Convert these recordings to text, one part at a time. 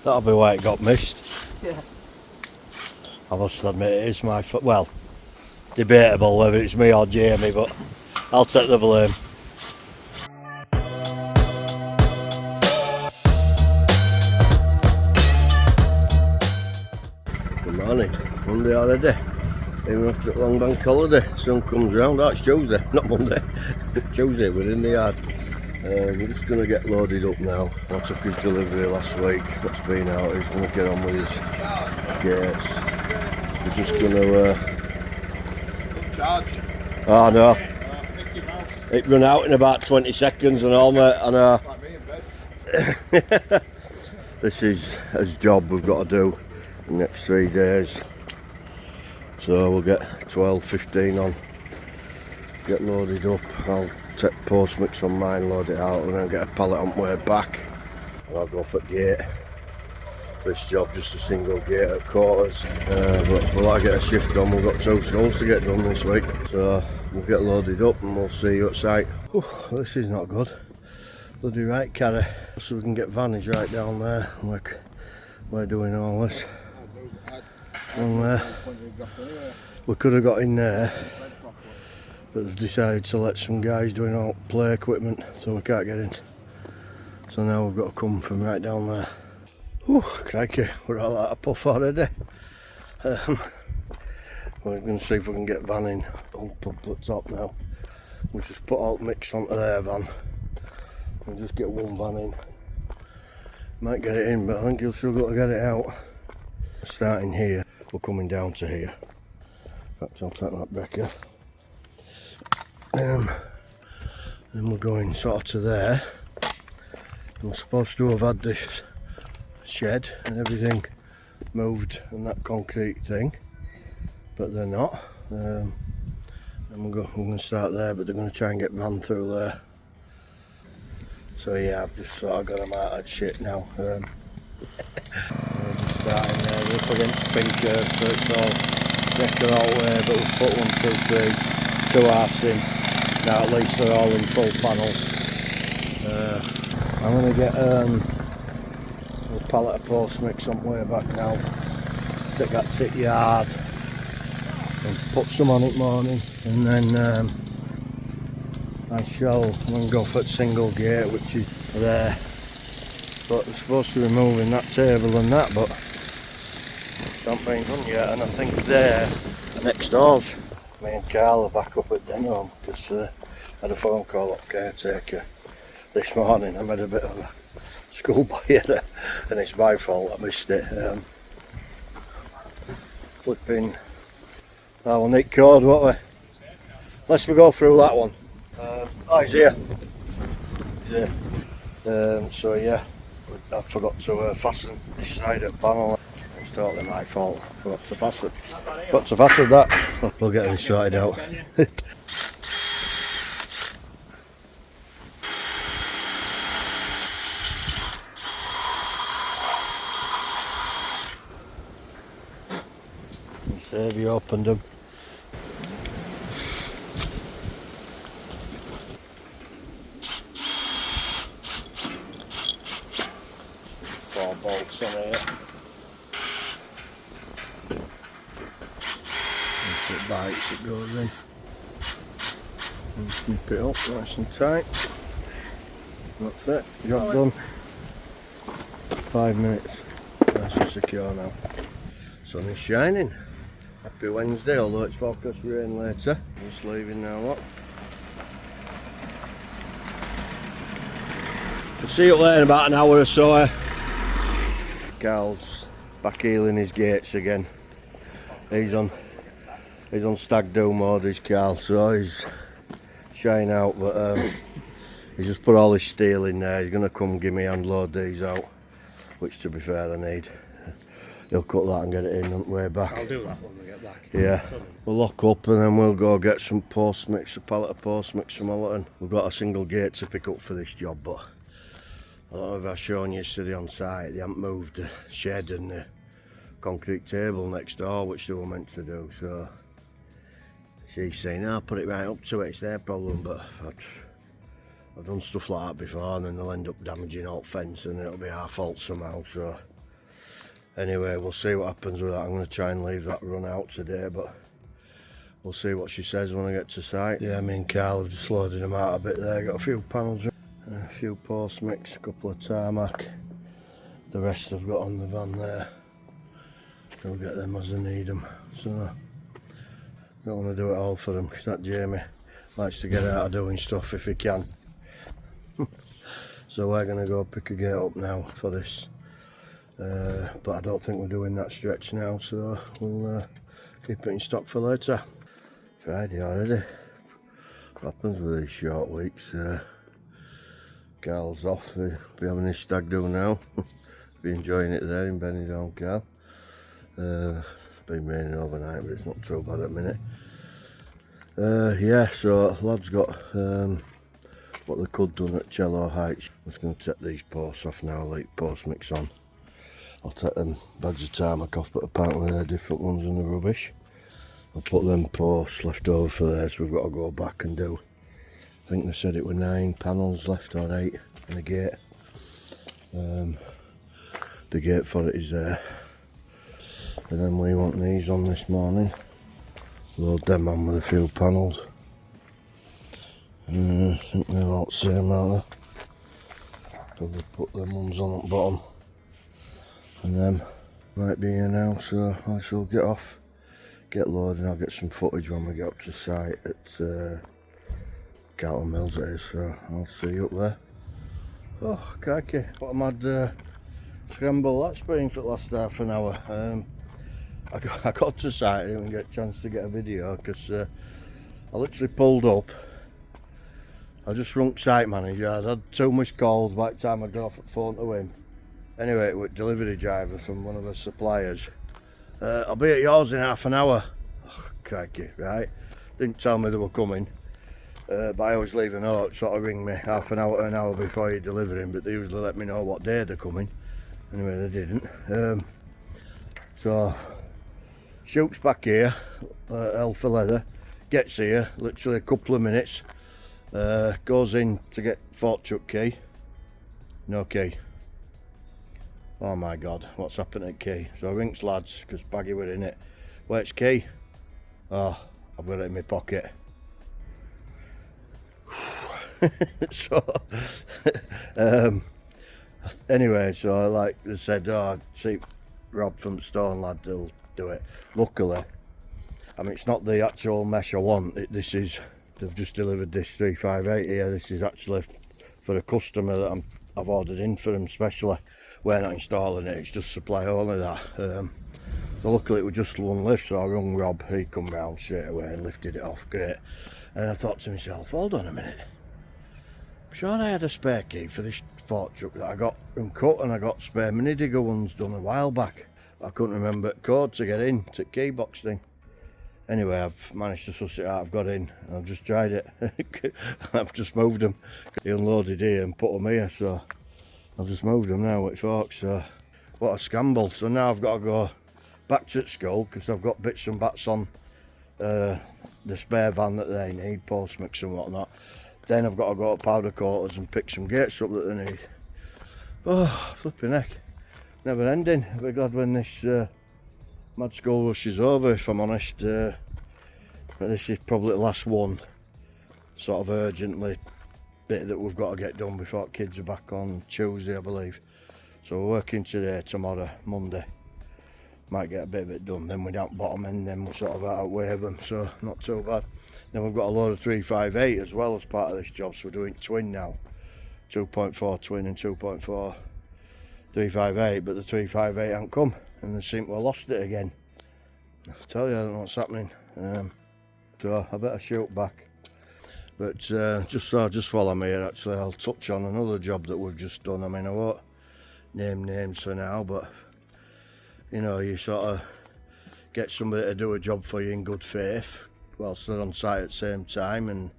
That'll be why it got missed. Yeah. I must admit it is my fault. Well, debatable whether it's me or Jamie, but I'll take the blame. Good morning. Monday already. Even after a long bank holiday, sun comes round. Oh, it's Tuesday, not Monday. Tuesday, we're in the yard. We're just going to get loaded up now. I took his delivery last week. That's been out. He's going to get on with his gates. We're just going to. Charge. Oh no. It run out in about 20 seconds and all, mate. I know. Like me in bed. This is a job we've got to do in the next 3 days. So we'll get 12, 15 on. Get loaded up. I'll take post mix on mine, load it out, and then get a pallet on the way back. And I'll go for gate. This job just a single gate at quarters. But we'll get a shift done. We've got 2 skulls to get done this week. So we'll get loaded up and we'll see you at site. This is not good. Bloody right carry. So we can get vanish right down there. We're doing all this. And we could have got in there, but they've decided to let some guys doing all play equipment, so we can't get in. So now we've got to come from right down there. Crikey, we're all out of puff already. We're going to see if we can get van in up the top now. We'll just put all the mix onto their van and just get one van in. Might get it in, but I think you'll struggle to get it out. Starting here, we're coming down to here. In fact, I'll take that back here. Then we're going sort of to there. We're supposed to have had this shed and everything moved and that concrete thing, but they're not. And we're going to start there, but they're going to try and get van through there. So yeah, I've just sort of got them out of shit now. We're just starting there, we're up against pin curve, so it's all decker all way, but we've put 1, 2, 3, 2 halves in. Now at least they're all in full panels. I'm going to get a pallet of post mix on the way back now. Take that to the yard and put some on it morning, and then I shall then go for a single gate, which is there. But I'm supposed to be moving that table and that, but it's not been done yet. And I think there, next doors, me and Carl are back up at dinner home because I had a phone call up caretaker this morning. I made a bit of a schoolboy error, and it's my fault, I missed it. Flipping. Oh, we'll need code, won't we? Unless we go through that one. Oh, he's here. He's here. So yeah, I forgot to fasten this side of the panel. It's totally my fault. Forgot to fasten. Got to fasten that. We'll get this sorted out. Have you opened them? 4 bolts on here. Once it bites, it goes in. And snip it up nice and tight. That's it, job done. 5 minutes. Nice and secure now. Sun is shining. Happy Wednesday, although it's forecast rain later. Just leaving now, what? We'll see you later in about an hour or so. Carl's back healing his gates again. He's on stag do mode, is Carl, so he's shying out, but he's just put all his steel in there. He's going to come give me and load these out, which to be fair I need. He'll cut that and get it in on the way back. I'll do that when we get back. Yeah, we'll lock up and then we'll go get some post mix, a pallet of post mix from Allerton. We've got a single gate to pick up for this job, but I don't know if I've shown you yesterday on site, they haven't moved the shed and the concrete table next door, which they were meant to do, so she's saying, I'll put it right up to it, it's their problem, but I've done stuff like that before and then they'll end up damaging all fence and it'll be our fault somehow, so Anyway, we'll see what happens with that. I'm going to try and leave that run out today, but we'll see what she says when I get to site. Yeah, me and Carl have just loaded them out a bit there. Got a few panels, a few post mix, a couple of tarmac. The rest I've got on the van there. I'll get them as I need them. So, don't want to do it all for them, because that Jamie likes to get out of doing stuff if he can. So we're going to go pick a gate up now for this. But I don't think we're doing that stretch now, so we'll keep it in stock for later. Friday already. What happens with these short weeks? Carl's off, he'll be having his stag do now. Be enjoying it there in Benidorm, Carl. It's been raining overnight, but it's not too bad at the minute. Yeah, so lads got what they could done at Cello Heights. I'm just going to take these posts off now, like post mix on. I'll take them bags of tarmac off, but apparently they're different ones than the rubbish. I'll put them posts left over for there, so we've got to go back and do. I think they said it were 9 panels left or 8 in the gate. The gate for it is there. And then we want these on this morning. Load them on with a few panels. I think they're about the same, aren't they? So we'll put them ones on at the bottom. And then might be here now, so I shall get off, get loaded, and I'll get some footage when we get up to site at Carlton Mills it is, so I'll see you up there. Oh, crikey, what a mad scramble that's been for the last half an hour. I got to site, I didn't get a chance to get a video because I literally pulled up. I just rung site manager, I'd had 2 missed calls by the time I got off the phone to him. Anyway, it was a delivery driver from one of our suppliers. I'll be at yours in half an hour. Oh, crikey, right? Didn't tell me they were coming. But I always leave a note, sort of ring me half an hour to an hour before you deliver him, but they usually let me know what day they're coming. Anyway, they didn't. So, shoots back here, L for leather, gets here, literally a couple of minutes, goes in to get fork truck key, no key. Oh my God, what's happened at key? So I rings lads, because Baggy were in it. Where's key? Oh, I've got it in my pocket. So, anyway, so like they said, oh, see Rob from Stone Lad, they'll do it. Luckily, I mean, it's not the actual mesh I want. This is, they've just delivered this 3580 here. This is actually for a customer that I've ordered in for them specially. We're not installing it, it's just supply only that. So luckily it was just one lift, so I rung Rob, he come round straight away and lifted it off, great. And I thought to myself, hold on a minute, I'm sure I had a spare key for this fork truck that I got them cut, and I got spare mini digger ones done a while back. I couldn't remember the code to get in, to the key box thing. Anyway, I've managed to suss it out, I've got in, and I've just tried it. I've just moved them. He unloaded here and put them here, so I've just moved them now with forks, so what a scramble. So now I've got to go back to school because I've got bits and bats on the spare van that they need, post mix and whatnot. Then I've got to go to powder coaters and pick some gates up that they need. Oh, flipping heck. Never ending. I'll be glad when this mad school rush is over, if I'm honest. This is probably the last one, sort of urgently, bit that we've got to get done before kids are back on Tuesday, I believe. So we're working today, tomorrow, Monday. Might get a bit of it done, then we're down bottom end, then we're sort of outweigh them, so not too bad. Then we've got a load of 358 as well as part of this job, so we're doing twin now. 2.4 twin and 2.4 358, but the 358 hasn't come, and they seem to have lost it again. I tell you, I don't know what's happening. So I better shoot back. But just while I'm here, actually, I'll touch on another job that we've just done. I mean, I won't name names for now, but you know, you sort of get somebody to do a job for you in good faith whilst they're on site at the same time, and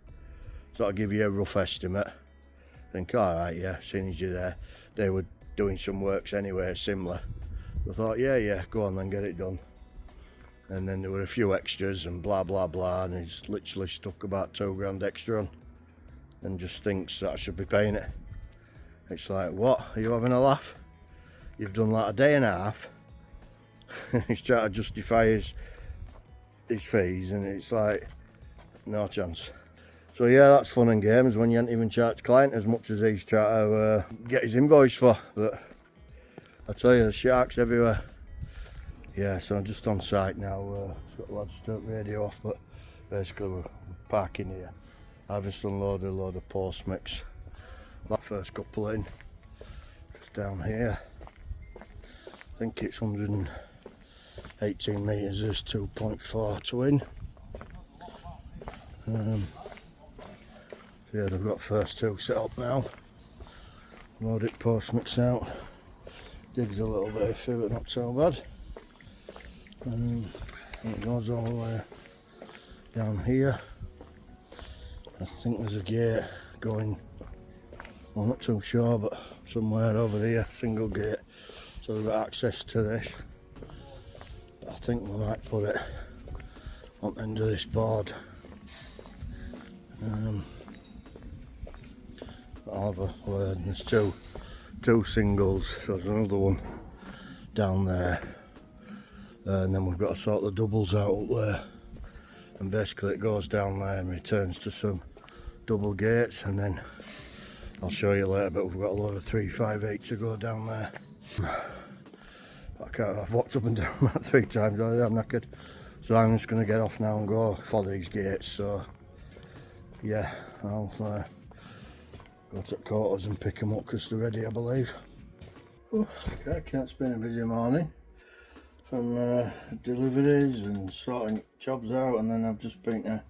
sort of give you a rough estimate. Think, all right, yeah, seeing as you're there, they were doing some works anyway, similar. I thought, yeah, go on then, get it done. And then there were a few extras and blah blah blah, and he's literally stuck about £2 extra on and just thinks that I should be paying it. It's like, what, are you having a laugh? You've done like a day and a half he's trying to justify his fees, and it's like, no chance. So yeah, that's fun and games when you ain't even charged client as much as he's trying to get his invoice for. But I tell you, there's sharks everywhere. Yeah, so I'm just on site now. Got the lads to turn the radio off, but basically we're parking here. I've just unloaded a load of post mix. That first couple in, just down here. I think it's 118 metres, there's 2.4 to in. Yeah, they've got first two set up now. Load it, post mix out. Dig's a little bit iffy, but not so bad. And it goes all the way down here. I think there's a gate going, I'm not too sure, but somewhere over here, single gate. So they've got access to this. But I think we might put it on the end of this board. I'll have a word. And there's two singles, so there's another one down there. And then we've got to sort the doubles out up there. And basically it goes down there and returns to some double gates, and then I'll show you later, but we've got a load of 358 to go down there. I've walked up and down that 3 times already, I'm knackered. So I'm just going to get off now and go for these gates. So yeah, I'll go to quarters and pick them up because they're ready, I believe. Okay, it's been a busy morning from deliveries and sorting jobs out, and then I've just been to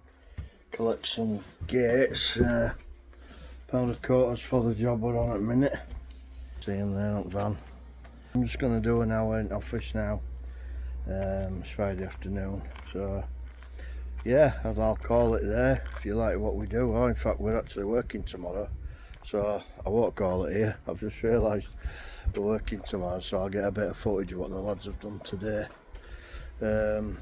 collect some gates, powder quarters for the job we're on at the minute. See him there on van. I'm just going to do an hour in office now. It's Friday afternoon, so yeah, I'll call it there if you like what we do. Oh, in fact, we're actually working tomorrow, so I won't call it here. I've just realised we're working tomorrow, so I'll get a bit of footage of what the lads have done today. So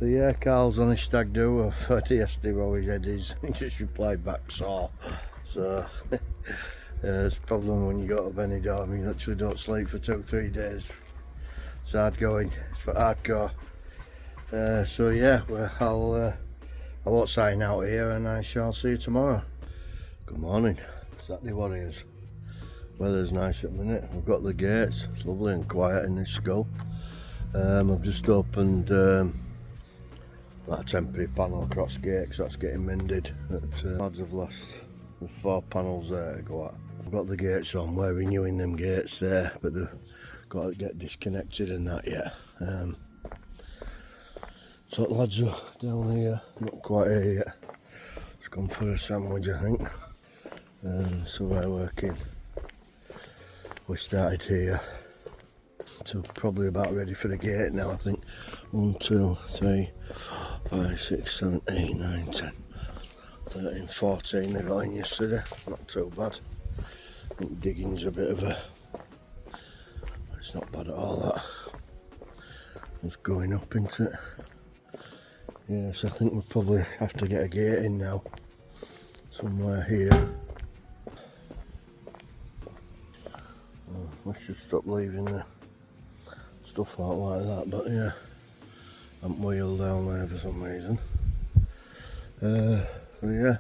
yeah, Carl's on his stag do. I've heard yesterday how his head is. He just replied back, so it's a problem when you go to Benidorm, you actually don't sleep for 2-3 days. It's hard going, it's for hardcore. So yeah, I won't sign out here, and I shall see you tomorrow. Good morning, Saturday Warriors. Weather's nice at the minute. We've got the gates, it's lovely and quiet in this school. I've just opened that temporary panel across gate, because that's getting mended. Lads have lost the 4 panels there to go at. I've got the gates on, we're renewing them gates there, but they've got to get disconnected and that yet. So the lads are down here, not quite here yet. Just gone for a sandwich, I think. So we're working. We started here, so probably about ready for the gate now, I think. 1, 2, 3, 4, 5, 6, 7, 8, 9, 10, 13, 14 they got in yesterday, not too bad. I think digging's a bit of a, it's not bad at all that. It's going up into it. Yes, I think we'll probably have to get a gate in now, somewhere here. Let's just stop leaving the stuff out like that, but yeah, I'm wheeled down there for some reason. So yeah,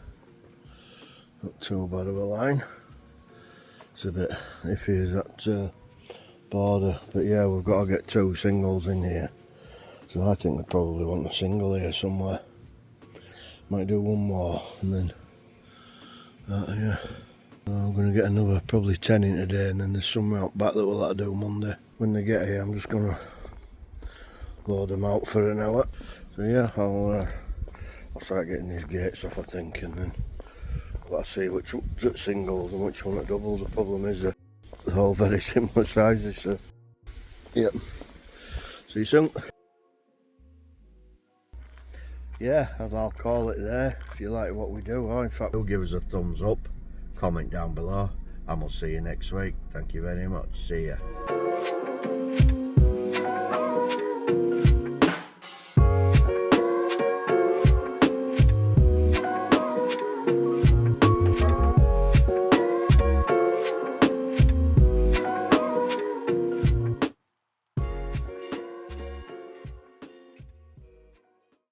not too bad of a line. It's a bit iffy as that border, but yeah, we've got to get 2 singles in here. So I think they probably want a single here somewhere. Might do 1 more and then yeah. I'm going to get another probably 10 in today, and then there's some out back that we'll have to do Monday. When they get here, I'm just going to load them out for an hour. So yeah, I'll start getting these gates off, I think, and then we'll see which one's at singles and which one at doubles. The problem is they're all very similar sizes, so yep. See you soon. Yeah, I'll call it there if you like what we do. Or in fact, give us a thumbs up, comment down below, and we'll see you next week. Thank you very much. See ya.